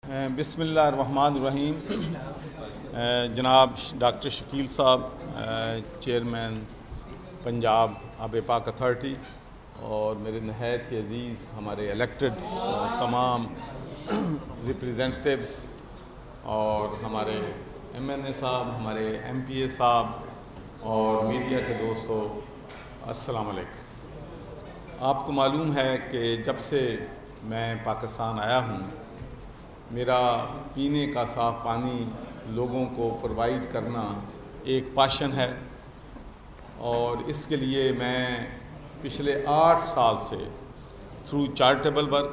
بسم اللہ الرحمن الرحیم. جناب ڈاکٹر شکیل صاحب، چیئرمین پنجاب آب پاک اتھارٹی، اور میرے نہایت ہی عزیز ہمارے الیکٹڈ تمام ریپریزنٹیوز، اور ہمارے ایم این اے صاحب، ہمارے ایم پی اے صاحب اور میڈیا کے دوستو، السلام علیکم. آپ کو معلوم ہے کہ جب سے میں پاکستان آیا ہوں، میرا پینے کا صاف پانی لوگوں کو پرووائڈ کرنا ایک پیشن ہے، اور اس کے لیے میں پچھلے 8 سال سے through charitable work,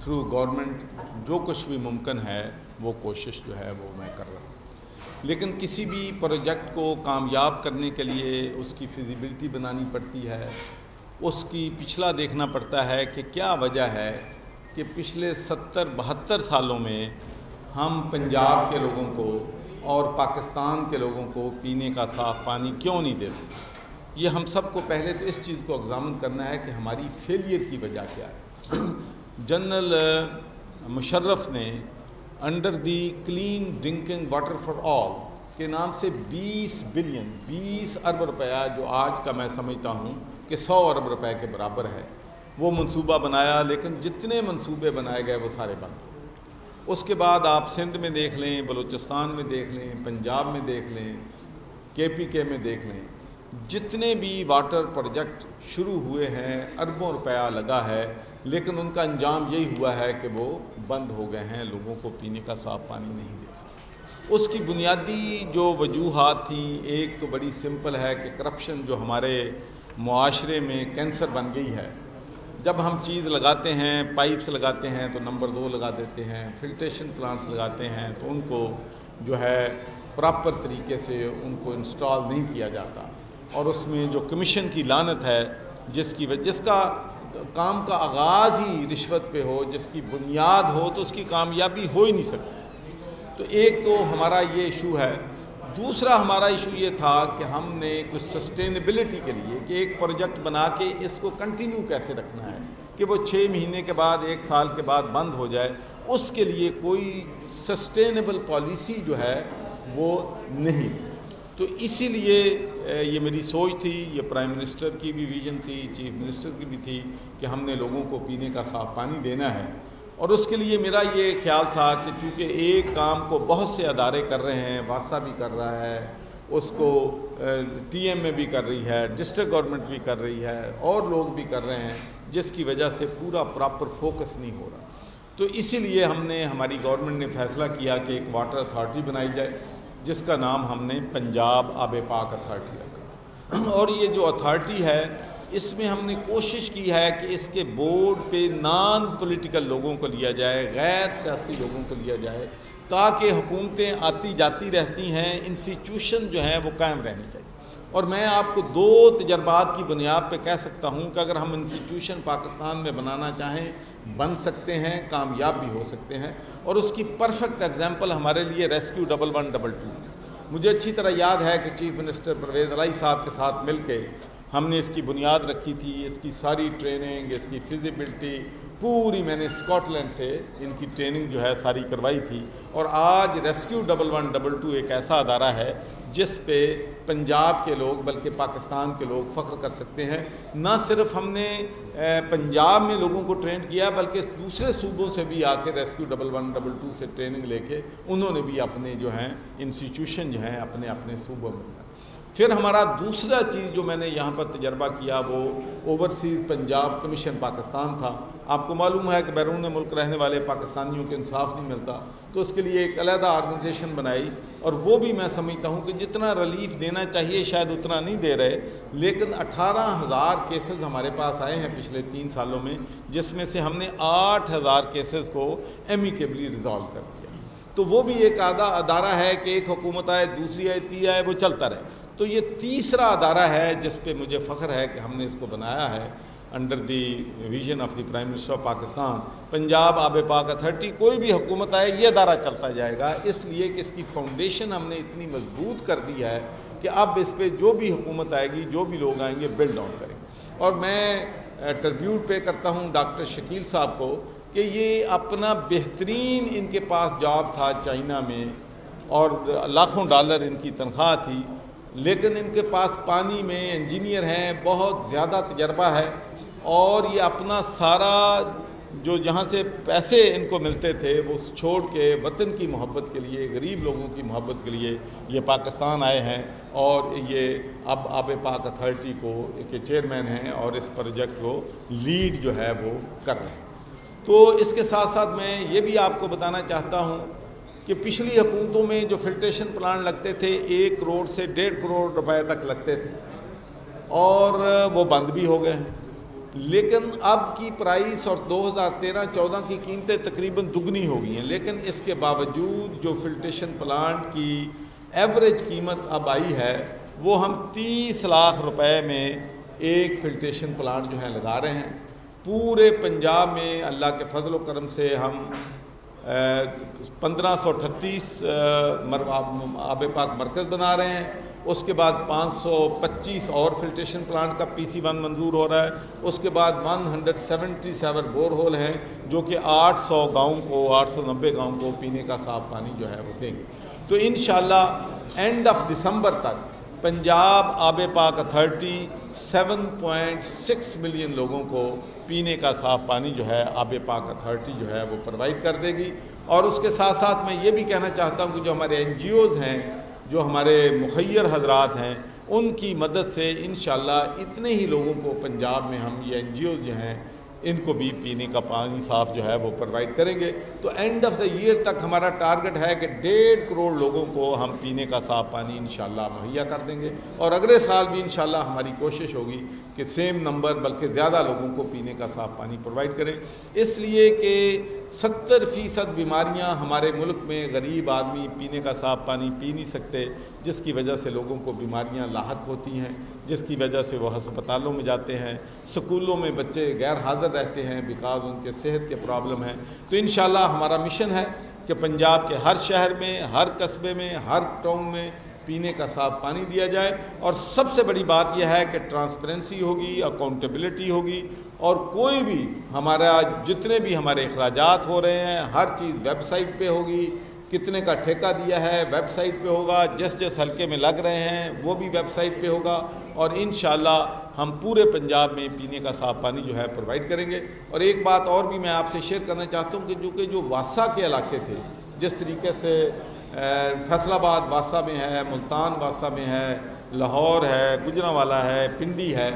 through government, جو کچھ بھی ممکن ہے وہ کوشش جو ہے وہ میں کر رہا ہوں. لیکن کسی بھی پروجیکٹ کو کامیاب کرنے کے لیے اس کی فیزیبلٹی بنانی پڑتی ہے، اس کی پچھلا دیکھنا پڑتا ہے کہ کیا وجہ ہے کہ پچھلے 70-72 سالوں میں ہم پنجاب کے لوگوں کو اور پاکستان کے لوگوں کو پینے کا صاف پانی کیوں نہیں دے سکتے. یہ ہم سب کو پہلے تو اس چیز کو ایگزامن کرنا ہے کہ ہماری فیلئر کی وجہ کیا ہے. جنرل مشرف نے under the clean drinking water for all کے نام سے 20 ارب روپیہ، جو آج کا میں سمجھتا ہوں کہ 100 ارب روپے کے برابر ہے، وہ منصوبہ بنایا. لیکن جتنے منصوبے بنائے گئے وہ سارے بند. اس کے بعد آپ سندھ میں دیکھ لیں، بلوچستان میں دیکھ لیں، پنجاب میں دیکھ لیں، کے میں دیکھ لیں، جتنے بھی واٹر پروجیکٹ شروع ہوئے ہیں اربوں روپیہ لگا ہے، لیکن ان کا انجام یہی ہوا ہے کہ وہ بند ہو گئے ہیں. لوگوں کو پینے کا صاف پانی نہیں دے سکتے. اس کی بنیادی جو وجوہات تھیں، ایک تو بڑی سمپل ہے کہ کرپشن جو ہمارے معاشرے میں کینسر بن گئی ہے. جب ہم چیز لگاتے ہیں، پائپس لگاتے ہیں تو نمبر 2 لگا دیتے ہیں، فلٹریشن پلانٹس لگاتے ہیں تو ان کو جو ہے پراپر طریقے سے ان کو انسٹال نہیں کیا جاتا، اور اس میں جو کمیشن کی لعنت ہے، جس کا کام کا آغاز ہی رشوت پہ ہو، جس کی بنیاد ہو، تو اس کی کامیابی ہو ہی نہیں سکتی. تو ایک تو ہمارا یہ ایشو ہے. دوسرا ہمارا ایشو یہ تھا کہ ہم نے کچھ سسٹینیبلٹی کے لیے کہ ایک پروجیکٹ بنا کے اس کو کنٹینیو کیسے رکھنا ہے کہ وہ 6 مہینے کے بعد، 1 سال کے بعد بند ہو جائے. اس کے لیے کوئی سسٹینیبل پالیسی جو ہے وہ نہیں. تو اسی لیے یہ میری سوچ تھی، یہ پرائم منسٹر کی بھی ویژن تھی، چیف منسٹر کی بھی تھی کہ ہم نے لوگوں کو پینے کا صاف پانی دینا ہے. اور اس کے لیے میرا یہ خیال تھا کہ چونکہ ایک کام کو بہت سے ادارے کر رہے ہیں، واسطہ بھی کر رہا ہے، اس کو ٹی ایم میں بھی کر رہی ہے، ڈسٹرکٹ گورنمنٹ بھی کر رہی ہے، اور لوگ بھی کر رہے ہیں، جس کی وجہ سے پورا پراپر فوکس نہیں ہو رہا. تو اسی لیے ہماری گورنمنٹ نے فیصلہ کیا کہ ایک واٹر اتھارٹی بنائی جائے، جس کا نام ہم نے پنجاب آب پاک اتھارٹی رکھا. اور یہ جو اتھارٹی ہے، اس میں ہم نے کوشش کی ہے کہ اس کے بورڈ پہ نان پولیٹیکل لوگوں کو لیا جائے، غیر سیاسی لوگوں کو لیا جائے، تاکہ حکومتیں آتی جاتی رہتی ہیں، انسٹیٹیوشن جو ہیں وہ قائم رہنے چاہیے. اور میں آپ کو 2 تجربات کی بنیاد پہ کہہ سکتا ہوں کہ اگر ہم انسٹیٹیوشن پاکستان میں بنانا چاہیں، بن سکتے ہیں، کامیاب بھی ہو سکتے ہیں. اور اس کی پرفیکٹ ایگزامپل ہمارے لیے ریسکیو 1112. مجھے اچھی طرح یاد ہے کہ چیف منسٹر پرویز الہی صاحب کے ساتھ مل کے ہم نے اس کی بنیاد رکھی تھی. اس کی ساری ٹریننگ، اس کی فیزیبلٹی پوری میں نے اسکاٹ لینڈ سے ان کی ٹریننگ جو ہے ساری کروائی تھی. اور آج ریسکیو 1112 ایک ایسا ادارہ ہے جس پہ پنجاب کے لوگ بلکہ پاکستان کے لوگ فخر کر سکتے ہیں. نہ صرف ہم نے پنجاب میں لوگوں کو ٹرین کیا، بلکہ دوسرے صوبوں سے بھی آ کے ریسکیو 1112 سے ٹریننگ لے کے انہوں نے بھی اپنے جو ہیں انسٹیٹیوشن جو ہیں اپنے صوبوں میں. پھر ہمارا دوسرا چیز جو میں نے یہاں پر تجربہ کیا وہ اوورسیز پنجاب کمیشن پاکستان تھا. آپ کو معلوم ہے کہ بیرون ملک رہنے والے پاکستانیوں کو انصاف نہیں ملتا، تو اس کے لیے ایک علیحدہ آرگنائزیشن بنائی. اور وہ بھی میں سمجھتا ہوں کہ جتنا ریلیف دینا چاہیے شاید اتنا نہیں دے رہے. لیکن 18,000 کیسز ہمارے پاس آئے ہیں پچھلے 3 سالوں میں، جس میں سے ہم نے 8,000 کیسز کو ایمیکیبلی ریزالو کر دیا. تو وہ بھی ایک ادارہ ہے کہ ایک حکومت آئے، دوسری آئے، تیسری آئے، وہ چلتا رہے. تو یہ تیسرا ادارہ ہے جس پہ مجھے فخر ہے کہ ہم نے اس کو بنایا ہے under the vision of the prime minister of Pakistan, Punjab آب پاک اتھارٹی. کوئی بھی حکومت آئے یہ ادارہ چلتا جائے گا، اس لیے کہ اس کی فاؤنڈیشن ہم نے اتنی مضبوط کر دی ہے کہ اب اس پہ جو بھی حکومت آئے گی، جو بھی لوگ آئیں گے، بلڈ آن کریں گے. اور میں ٹربیوٹ پے کرتا ہوں ڈاکٹر شکیل صاحب کو کہ یہ اپنا بہترین ان کے پاس جاب تھا چائنا میں اور لاکھوں ڈالر ان کی تنخواہ تھی، لیکن ان کے پاس پانی میں انجینئر ہیں، بہت زیادہ تجربہ ہے، اور یہ اپنا سارا جو جہاں سے پیسے ان کو ملتے تھے وہ چھوڑ کے وطن کی محبت کے لیے، غریب لوگوں کی محبت کے لیے یہ پاکستان آئے ہیں، اور یہ اب آب پاک اتھارٹی کو کے چیئرمین ہیں اور اس پروجیکٹ کو لیڈ جو ہے وہ کر رہے ہیں۔ تو اس کے ساتھ ساتھ میں یہ بھی آپ کو بتانا چاہتا ہوں کہ پچھلی حکومتوں میں جو فلٹریشن پلانٹ لگتے تھے 1 کروڑ سے 1.5 کروڑ روپے تک لگتے تھے، اور وہ بند بھی ہو گئے ہیں، لیکن اب کی پرائس اور 2013-14 کی قیمتیں تقریباً دگنی ہو گئی ہیں، لیکن اس کے باوجود جو فلٹریشن پلانٹ کی ایوریج قیمت اب آئی ہے وہ ہم 30 لاکھ روپے میں ایک فلٹریشن پلانٹ جو ہے لگا رہے ہیں۔ پورے پنجاب میں اللہ کے فضل و کرم سے ہم 1538 آب پاک مرکز بنا رہے ہیں، اس کے بعد 525 اور فلٹریشن پلانٹ کا PC1 منظور ہو رہا ہے، اس کے بعد 177 بور ہول ہیں جو کہ 800 گاؤں کو 890 گاؤں کو پینے کا صاف پانی جو ہے وہ دیں گے۔ تو انشاءاللہ اینڈ آف دسمبر تک پنجاب آب پاک اتھارٹی 7.6 ملین لوگوں کو پینے کا صاف پانی جو ہے آب پاک اتھارٹی جو ہے وہ پرووائڈ کر دے گی۔ اور اس کے ساتھ ساتھ میں یہ بھی کہنا چاہتا ہوں کہ جو ہمارے NGOs ہیں، جو ہمارے مخیر حضرات ہیں، ان کی مدد سے انشاءاللہ اتنے ہی لوگوں کو پنجاب میں ہم یہ NGOs جو ہیں ان کو بھی پینے کا پانی صاف جو ہے وہ پرووائڈ کریں گے۔ تو اینڈ آف دا ایئر تک ہمارا ٹارگٹ ہے کہ 1.5 کروڑ لوگوں کو ہم پینے کا صاف پانی انشاءاللہ مہیا کر دیں گے، اور اگلے سال بھی انشاءاللہ ہماری کوشش ہوگی کہ سیم نمبر بلکہ زیادہ لوگوں کو پینے کا صاف پانی پرووائڈ کریں، اس لیے کہ 70% بیماریاں ہمارے ملک میں غریب آدمی پینے کا صاف پانی پی نہیں سکتے، جس کی وجہ سے لوگوں کو بیماریاں لاحق ہوتی ہیں، جس کی وجہ سے وہ ہسپتالوں میں جاتے ہیں، سکولوں میں بچے غیر حاضر رہتے ہیں بیکاز ان کے صحت کے پرابلم ہیں۔ تو انشاءاللہ ہمارا مشن ہے کہ پنجاب کے ہر شہر میں، ہر قصبے میں، ہر ٹاؤن میں پینے کا صاف پانی دیا جائے، اور سب سے بڑی بات یہ ہے کہ ٹرانسپیرنسی ہوگی، اکاؤنٹیبلٹی ہوگی، اور کوئی بھی ہمارا جتنے بھی ہمارے اخراجات ہو رہے ہیں ہر چیز ویب سائٹ پہ ہوگی، کتنے کا ٹھیکہ دیا ہے ویب سائٹ پہ ہوگا، جس حلقے میں لگ رہے ہیں وہ بھی ویب سائٹ پہ ہوگا، اور انشاءاللہ ہم پورے پنجاب میں پینے کا صاف پانی جو ہے پرووائڈ کریں گے۔ اور ایک بات اور بھی میں آپ سے شیئر کرنا چاہتا ہوں کہ جو واسا کے علاقے تھے، جس طریقے سے فیصل آباد واسا میں ہے، ملتان واسا میں ہے، لاہور ہے، گجرانوالہ ہے، پنڈی ہے،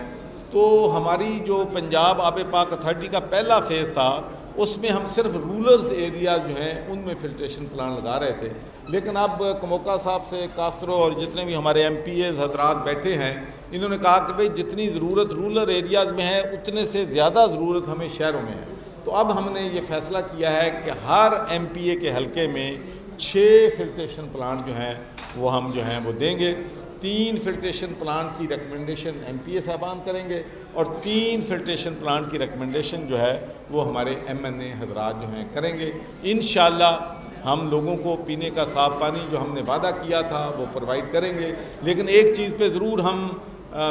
تو ہماری جو پنجاب آب پاک اتھارٹی کا پہلا فیز تھا اس میں ہم صرف رولرز ایریاز جو ہیں ان میں فلٹریشن پلانٹ لگا رہے تھے، لیکن اب کموکا صاحب سے کاسرو اور جتنے بھی ہمارے MPAs حضرات بیٹھے ہیں انہوں نے کہا کہ بھئی جتنی ضرورت رولر ایریاز میں ہے اتنے سے زیادہ ضرورت ہمیں شہروں میں ہے۔ تو اب ہم نے یہ فیصلہ کیا ہے کہ ہر MPA کے حلقے میں 6 فلٹریشن پلانٹ جو ہیں وہ ہم جو ہیں وہ دیں گے۔ 3 فلٹریشن پلانٹ کی ریکمنڈیشن MPA صاحبان کریں گے، اور 3 فلٹریشن پلانٹ کی ریکمنڈیشن جو ہے وہ ہمارے MNA حضرات جو ہیں کریں گے۔ انشاءاللہ ہم لوگوں کو پینے کا صاف پانی جو ہم نے وعدہ کیا تھا وہ پرووائڈ کریں گے، لیکن ایک چیز پہ ضرور ہم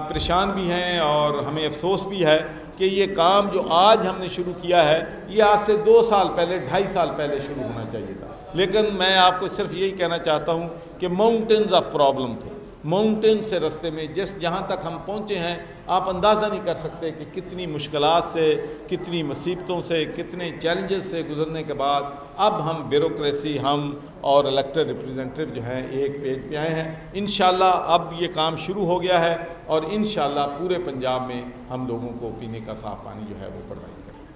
پریشان بھی ہیں اور ہمیں افسوس بھی ہے کہ یہ کام جو آج ہم نے شروع کیا ہے یہ آج سے 2 سال پہلے 2.5 سال پہلے شروع ہونا چاہیے تھا، لیکن میں آپ کو صرف یہی کہنا چاہتا ہوں کہ ماؤنٹینز آف پرابلم تھے، ماؤنٹین سے رستے میں جہاں تک ہم پہنچے ہیں آپ اندازہ نہیں کر سکتے کہ کتنی مشکلات سے، کتنی مصیبتوں سے، کتنے چیلنجز سے گزرنے کے بعد اب ہم بیوروکریسی ہم اور الیکٹڈ ریپریزنٹیو جو ہیں ایک پیج پہ آئے ہیں۔ انشاءاللہ اب یہ کام شروع ہو گیا ہے، اور انشاءاللہ پورے پنجاب میں ہم لوگوں کو پینے کا صاف پانی جو ہے وہ پرووائڈ کریں گے۔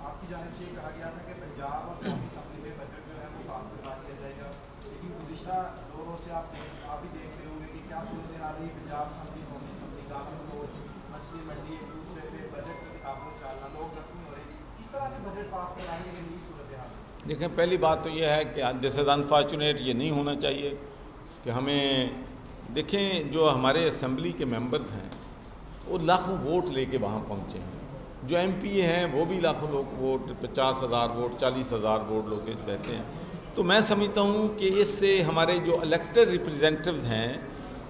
آپ کی جانب سے یہ کہا گیا تھا کہ پنجاب اور قومی اسمبلی میں بجٹ جو ہے وہ پاس کروا دیا جائے گا، لیکن گزشتہ 2 روز سے آپ بھی دیکھ رہے ہوں گے کہ کیا صورتحال رہی پنجاب اسمبلی قومی اسمبلی قانون کو مچھلی منڈی ایک دوسرے پہ بجٹ کا تقابل چالنا، لوگ زخمی ہو رہے ہیں، کس طرح سے بجٹ پاس کرائیں گے یہ صورتحال؟ دیکھیں پہلی بات تو یہ ہے کہ دس از انفارچونیٹ، یہ نہیں ہونا چاہیے کہ ہمیں دیکھیں جو ہمارے اسمبلی کے ممبرز ہیں وہ لاکھوں ووٹ لے کے وہاں پہنچے ہیں، جو MPA ہیں وہ بھی لاکھوں لوگ ووٹ 50,000 ووٹ 40,000 ووٹ لوگ رہتے ہیں۔ تو میں سمجھتا ہوں کہ اس سے ہمارے جو الیکٹڈ ریپریزنٹیوز ہیں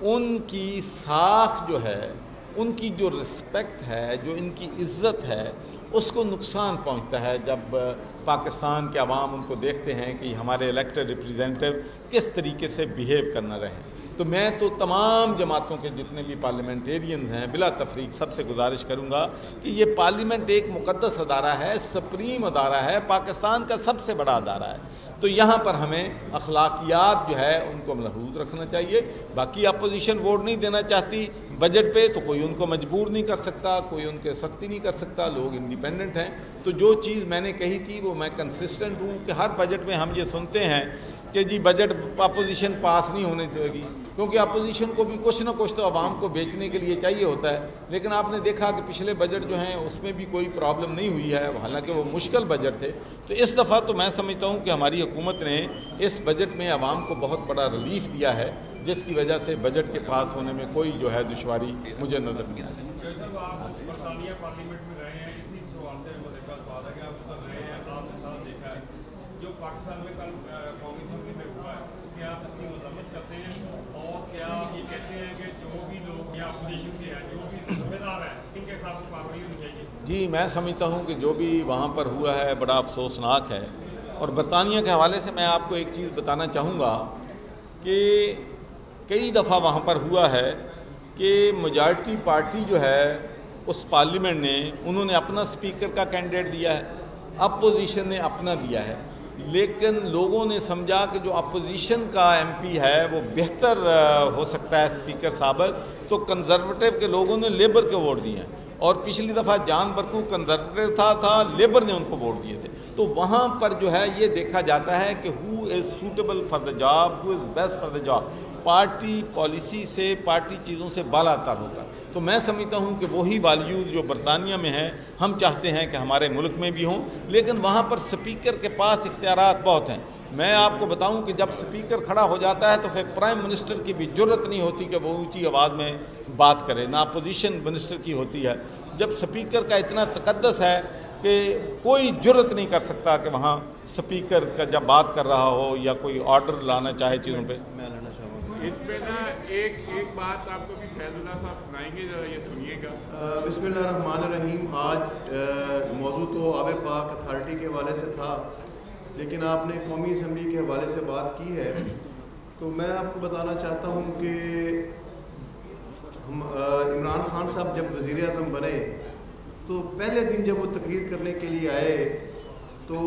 ان کی ساکھ جو ہے، ان کی جو رسپیکٹ ہے، جو ان کی عزت ہے، اس کو نقصان پہنچتا ہے جب پاکستان کے عوام ان کو دیکھتے ہیں کہ ہمارے الیکٹڈ ریپریزنٹیو کس طریقے سے بیہیو کرنا رہے۔ تو میں تو تمام جماعتوں کے جتنے بھی پارلیمنٹیرینز ہیں بلا تفریق سب سے گزارش کروں گا کہ یہ پارلیمنٹ ایک مقدس ادارہ ہے، سپریم ادارہ ہے، پاکستان کا سب سے بڑا ادارہ ہے، تو یہاں پر ہمیں اخلاقیات جو ہے ان کو محفوظ رکھنا چاہیے۔ باقی اپوزیشن ووٹ نہیں دینا چاہتی بجٹ پہ تو کوئی ان کو مجبور نہیں کر سکتا، کوئی ان کے سختی نہیں کر سکتا، لوگ انڈیپینڈنٹ ہیں۔ تو جو چیز میں نے کہی تھی وہ میں کنسسٹنٹ ہوں کہ ہر بجٹ میں ہم یہ سنتے ہیں کہ جی بجٹ اپوزیشن پاس نہیں ہونے دے گی، کیونکہ اپوزیشن کو بھی کچھ نہ کچھ تو عوام کو بیچنے کے لیے چاہیے ہوتا ہے۔ لیکن آپ نے دیکھا کہ پچھلے بجٹ جو ہیں اس میں بھی کوئی پرابلم نہیں ہوئی ہے، حالانکہ وہ مشکل بجٹ تھے۔ تو اس دفعہ تو میں سمجھتا ہوں کہ ہماری حکومت نے اس بجٹ میں عوام کو بہت بڑا ریلیف دیا ہے، جس کی وجہ سے بجٹ کے پاس ہونے میں کوئی جو ہے دشواری مجھے نظر نہیں آتی۔ جیسا آپ برطانیہ پارلیمنٹ میں رہے ہیں، اسی سوال سے میرے پاس بات ہے کہ آپ ادھر رہے ہیں، آپ نے ساتھ دیکھا ہے جو پاکستان میں کل قومی اسمبلی میں ہوا ہے، کیا آپ اس کی مذمت کرتے ہیں اور کیا آپ یہ کہتے ہیں کہ جو بھی لوگ یا اپوزیشن کے ہیں جو بھی ذمہ دار ہیں ان کے خلاف کارروائی ہونی چاہیے؟ جی میں سمجھتا ہوں کہ جو بھی وہاں پر ہوا ہے بڑا افسوسناک ہے، اور برطانیہ کے حوالے سے میں آپ کو ایک چیز بتانا چاہوں گا کہ کئی دفعہ وہاں پر ہوا ہے کہ میجارٹی پارٹی جو ہے اس پارلیمنٹ نے انہوں نے اپنا اسپیکر کا کینڈیڈیٹ دیا ہے، اپوزیشن نے اپنا دیا ہے، لیکن لوگوں نے سمجھا کہ جو اپوزیشن کا ایم پی ہے وہ بہتر ہو سکتا ہے اسپیکر ثابت، تو کنزرویٹو کے لوگوں نے لیبر کے ووٹ دیے ہیں، اور پچھلی دفعہ جان برقو کنزرویٹو تھا لیبر نے ان کو ووٹ دیے تھے۔ تو وہاں پر جو ہے یہ دیکھا جاتا ہے کہ who is suitable for the job, who is best for the job, party policy سے پارٹی چیزوں سے بالا تر ہوگا۔ تو میں سمجھتا ہوں کہ وہی ویلیوز جو برطانیہ میں ہیں ہم چاہتے ہیں کہ ہمارے ملک میں بھی ہوں، لیکن وہاں پر سپیکر کے پاس اختیارات بہت ہیں۔ میں آپ کو بتاؤں کہ جب سپیکر کھڑا ہو جاتا ہے تو پھر پرائم منسٹر کی بھی جرت نہیں ہوتی کہ وہ اونچی آواز میں بات کرے، نہ اپوزیشن منسٹر کی ہوتی ہے۔ جب سپیکر کا اتنا تقدس ہے کہ کوئی جرت نہیں کر سکتا کہ وہاں سپیکر کا جب بات کر رہا ہو یا کوئی آرڈر لانا چاہے چیزوں پہ۔ میں لانا چاہوں گا اس پہ نا ایک بات آپ کو بھی فیض اللہ صاحب سنائیں گے، ذرا یہ سنیے گا۔ بسم اللہ الرحمن الرحیم۔ آج موضوع تو آب پاک اتھارٹی کے حوالے سے تھا، لیکن آپ نے قومی اسمبلی کے حوالے سے بات کی ہے، تو میں آپ کو بتانا چاہتا ہوں کہ عمران خان صاحب جب وزیر اعظم بنے تو پہلے دن جب وہ تقریر کرنے کے لیے آئے تو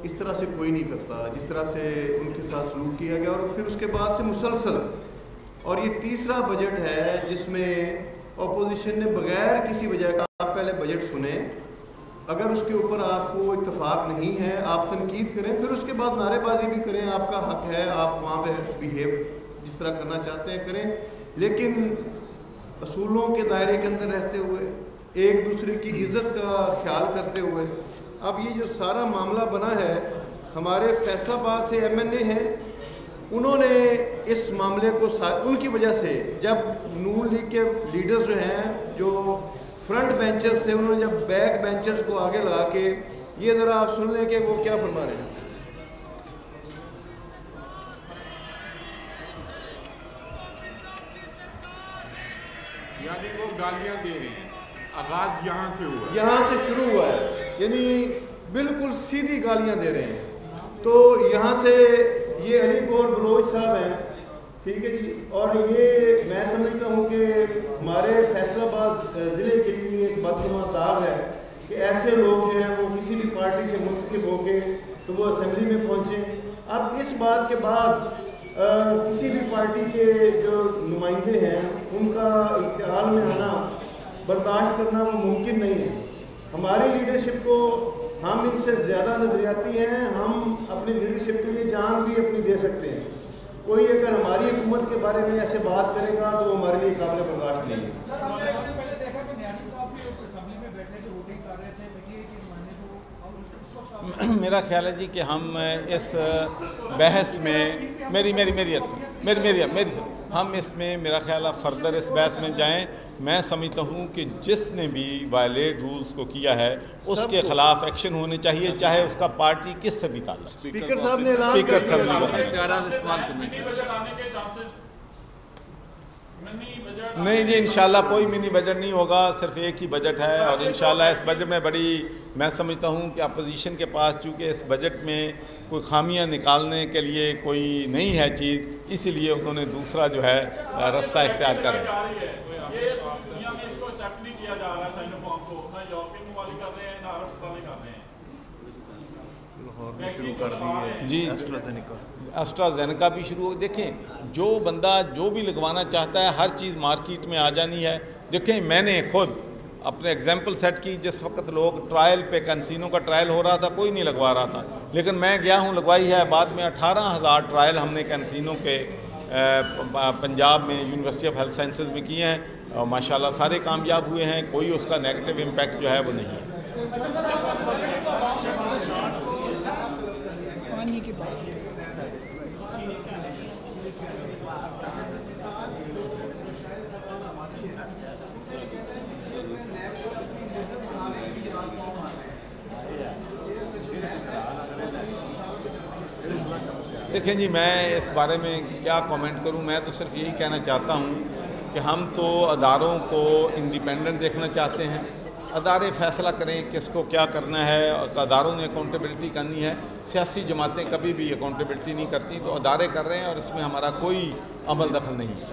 اس طرح سے کوئی نہیں کرتا جس طرح سے ان کے ساتھ سلوک کیا گیا، اور پھر اس کے بعد سے مسلسل، اور یہ تیسرا بجٹ ہے جس میں اپوزیشن نے بغیر کسی وجہ کا، آپ پہلے بجٹ سنیں، اگر اس کے اوپر آپ کو اتفاق نہیں ہے آپ تنقید کریں، پھر اس کے بعد نعرے بازی بھی کریں، آپ کا حق ہے، آپ وہاں پہ بیہیو جس طرح کرنا چاہتے ہیں کریں، لیکن اصولوں کے دائرے کے اندر رہتے ہوئے ایک دوسرے کی عزت کا خیال کرتے ہوئے۔ اب یہ جو سارا معاملہ بنا ہے، ہمارے فیصل آباد سے ایم این اے ہیں، انہوں نے اس معاملے کو ان کی وجہ سے، جب نون لیگ کے لیڈرز جو ہیں جو فرنٹ بینچرز تھے، انہوں نے جب بیک بینچرز کو آگے لگا کے، یہ ذرا آپ سن لیں کہ وہ کیا فرما رہے ہیں۔ یعنی وہ گالیاں دے رہے ہیں، آغاز یہاں سے ہوا، یہاں سے شروع ہوا ہے، یعنی بالکل سیدھی گالیاں دے رہے ہیں۔ تو یہاں سے یہ علی گور بلوچ صاحب ہیں، ٹھیک ہے جی، اور یہ میں سمجھتا ہوں کہ ہمارے فیصل آباد ضلع کے لیے ایک بدنما داغ ہے کہ ایسے لوگ جو ہیں وہ کسی بھی پارٹی سے منتخب ہو کے تو وہ اسمبلی میں پہنچیں۔ اب اس بات کے بعد کسی بھی پارٹی کے جو نمائندے ہیں ان کا اشتعال میں آنا برداشت کرنا وہ ممکن نہیں ہے۔ ہماری لیڈرشپ کو ہم ان سے زیادہ نظریاتی ہیں، ہم اپنی لیڈرشپ کے لیے جان بھی اپنی دے سکتے ہیں، کوئی اگر ہماری حکومت کے بارے میں ایسے بات کرے گا تو ہمارے لیے قابل برداشت نہیں ہے۔ سر ہم نے ایک دن پہلے دیکھا کہ نیازی صاحب بھی اسمبلی میں بیٹھنے کی ووٹنگ کر رہے تھے، میرا خیال ہے جی کہ ہم اس بحث میں ہم اس میں میرا خیال ہے فردر اس بحث میں جائیں۔ میں سمجھتا ہوں کہ جس نے بھی وائلیٹ رولز کو کیا ہے اس کے خلاف ایکشن ہونے چاہیے، چاہے اس کا پارٹی کس سے بھی تعلق۔ اسپیکر صاحب نے اعلان کر دیا نہیں جی انشاءاللہ کوئی منی بجٹ نہیں ہوگا، صرف ایک ہی بجٹ ہے، اور انشاءاللہ اس بجٹ میں میں سمجھتا ہوں کہ اپوزیشن کے پاس چونکہ اس بجٹ میں کوئی خامیاں نکالنے کے لیے کوئی نہیں ہے چیز، اسی لیے انہوں نے دوسرا جو ہے راستہ اختیار کر رہا ہے۔ شروع کر دی جی ایسٹرازینیکا بھی شروع ہو۔ دیکھیں جو بندہ جو بھی لگوانا چاہتا ہے ہر چیز مارکیٹ میں آ جانی ہے۔ دیکھیں میں نے خود اپنے ایگزامپل سیٹ کی، جس وقت لوگ ٹرائل پہ کینسینو کا ٹرائل ہو رہا تھا کوئی نہیں لگوا رہا تھا، لیکن میں گیا ہوں لگوائی ہے، بعد میں 18,000 ٹرائل ہم نے کینسینو کے پنجاب میں یونیورسٹی آف ہیلتھ سائنسز میں کیے ہیں، اور ماشاءاللہ سارے کامیاب ہوئے ہیں، کوئی اس کا نیگیٹو امپیکٹ جو ہے وہ نہیں ہے۔ دیکھیں جی میں اس بارے میں کیا کومنٹ کروں، میں تو صرف یہی کہنا چاہتا ہوں کہ ہم تو اداروں کو انڈیپینڈنٹ دیکھنا چاہتے ہیں، ادارے فیصلہ کریں کس کو کیا کرنا ہے، اداروں نے اکاؤنٹیبلٹی کرنی ہے، سیاسی جماعتیں کبھی بھی اکاؤنٹیبلٹی نہیں کرتی، تو ادارے کر رہے ہیں اور اس میں ہمارا کوئی عمل دخل نہیں ہے۔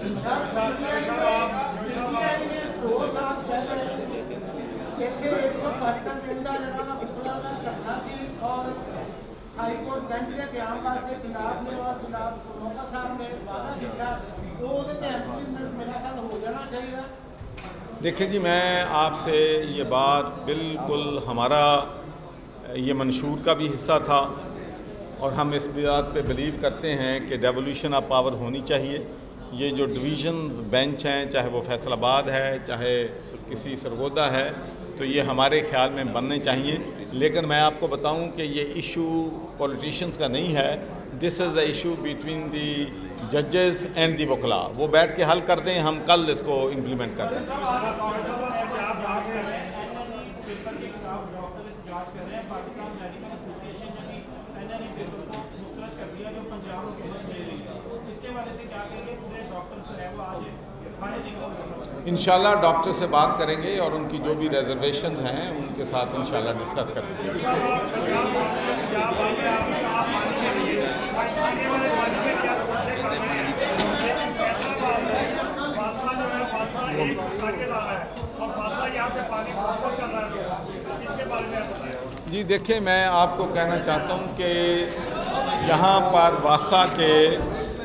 ہائی کورٹ بینچ کے قیام واسطے جناب نے اور جناب موقع صاحب نے وعدہ کیا تو وہ میرا خیال ہو جانا چاہیے۔ دیکھیں جی میں آپ سے یہ بات بالکل ہمارا یہ منشور کا بھی حصہ تھا، اور ہم اس بات پہ بلیو کرتے ہیں کہ ڈیولیوشن آف پاور ہونی چاہیے۔ یہ جو ڈویژنز بینچ ہیں، چاہے وہ فیصل آباد ہے چاہے کسی سرگودا ہے، تو یہ ہمارے خیال میں بننے چاہیے، لیکن میں آپ کو بتاؤں کہ یہ ایشو پولیٹیشینز کا نہیں ہے، دس از اے ایشو بٹوین دی ججز اینڈ دی وکلاء، وہ بیٹھ کے حل کر دیں، ہم کل اس کو امپلیمنٹ کر دیں۔ انشاءاللہ ڈاکٹر سے بات کریں گے اور ان کی جو بھی ریزرویشنز ہیں ان کے ساتھ انشاءاللہ ڈسکس کریں گے۔ جی دیکھیں میں آپ کو کہنا چاہتا ہوں کہ یہاں پر واسا کے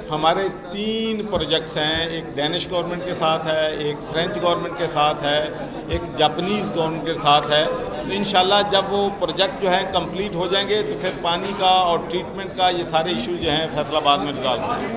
ہمارے 3 پروجیکٹس ہیں، ایک ڈینش گورنمنٹ کے ساتھ ہے، ایک فرینچ گورنمنٹ کے ساتھ ہے، ایک جاپنیز گورنمنٹ کے ساتھ ہے، تو انشاءاللہ جب وہ پروجیکٹ جو ہیں کمپلیٹ ہو جائیں گے تو پھر پانی کا اور ٹریٹمنٹ کا یہ سارے ایشو جو ہیں فیصل آباد میں ریزالو ہوں گے۔